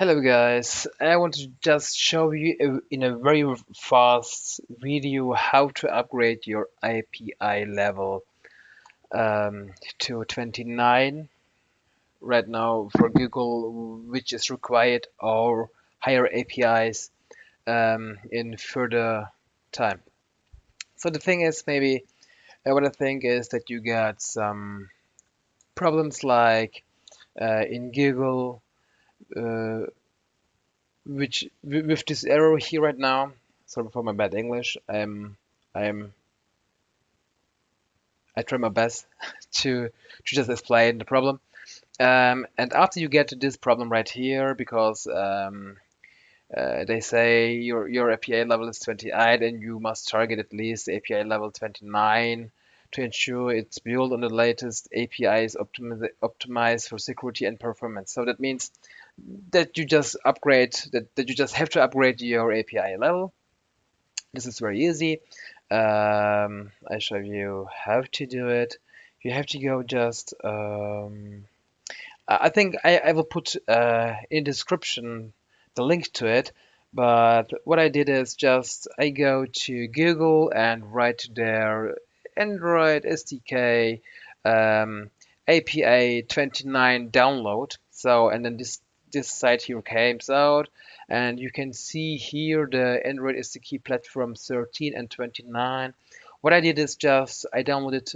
Hello guys, I want to just show you in a very fast video how to upgrade your API level to 29 right now for Google, which is required, or higher APIs in further time. So the thing is, maybe what I think is that you got some problems like in Google, uh, which with this error here right now. Sorry for my bad English. I'm I try my best to just explain the problem. And after you get to this problem right here, because they say your API level is 28 and you must target at least API level 29 to ensure it's built on the latest APIs optimized for security and performance. So that means that you just that you just have to upgrade your API level. This is very easy. I show you how to do it. You have to go just I think I will put in description the link to it. But what I did is just I go to Google and write there Android SDK API 29 download. So and then this site here comes out, and you can see here the Android SDK platform 13 and 29. What I did is just I downloaded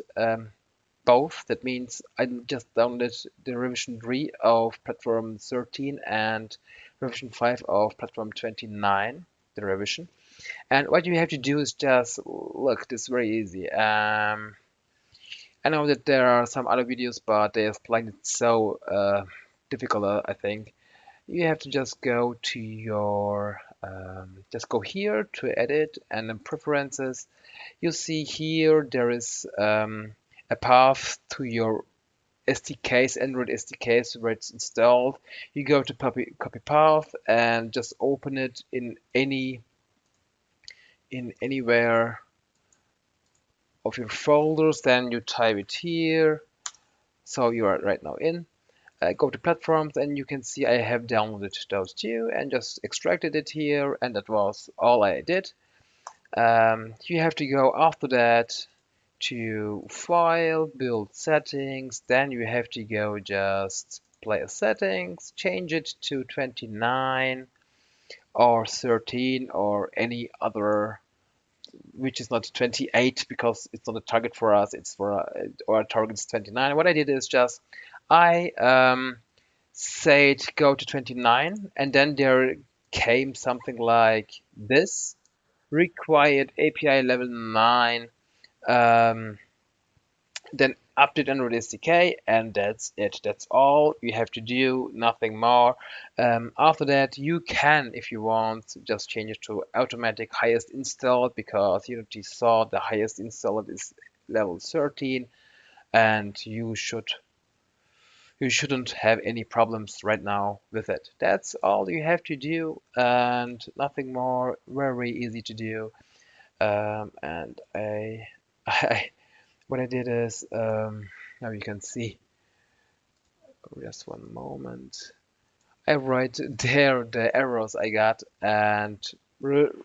both. That means I just downloaded the revision 3 of platform 13 and revision 5 of platform 29, the revision. And what you have to do is just look, this is very easy. I know that there are some other videos, but they explain it so difficult, I think. You have to just go to your, just go here to edit and then preferences. You see here there is a path to your SDKs, Android SDKs where it's installed. You go to copy path and just open it in anywhere of your folders. Then you type it here. So you are right now in. Go to platforms and you can see I have downloaded those two and just extracted it here, and that was all I did. You have to go after that to File, Build Settings, then you have to go just Player Settings, change it to 29 or 13 or any other, which is not 28 because it's not a target for us, it's for our target is 29. What I did is just I said go to 29, and then there came something like this: required API level 9, then update Android SDK, and that's it. That's all you have to do, nothing more. After that, you can, if you want, just change it to automatic highest installed, because Unity saw the highest installed is level 13, and you shouldn't have any problems right now with it. That's all you have to do, and nothing more. Very easy to do. And I what I did is now you can see. Just one moment. I write there the errors I got and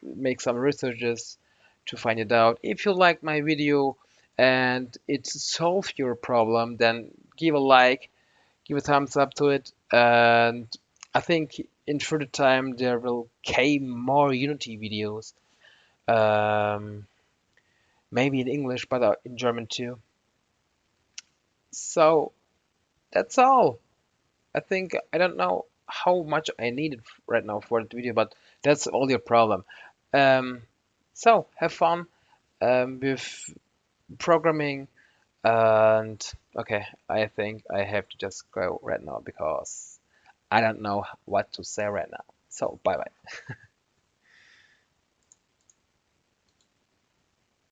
make some researches to find it out. If you like my video and it solved your problem, then give a like, give a thumbs up to it, and I think in further time there will came more Unity videos, um, maybe in English, but in German too. So that's all. I think I don't know how much I needed right now for the video, but that's all your problem. Um, so have fun with programming, and okay, I think I have to just go right now because I don't know what to say right now. So bye bye.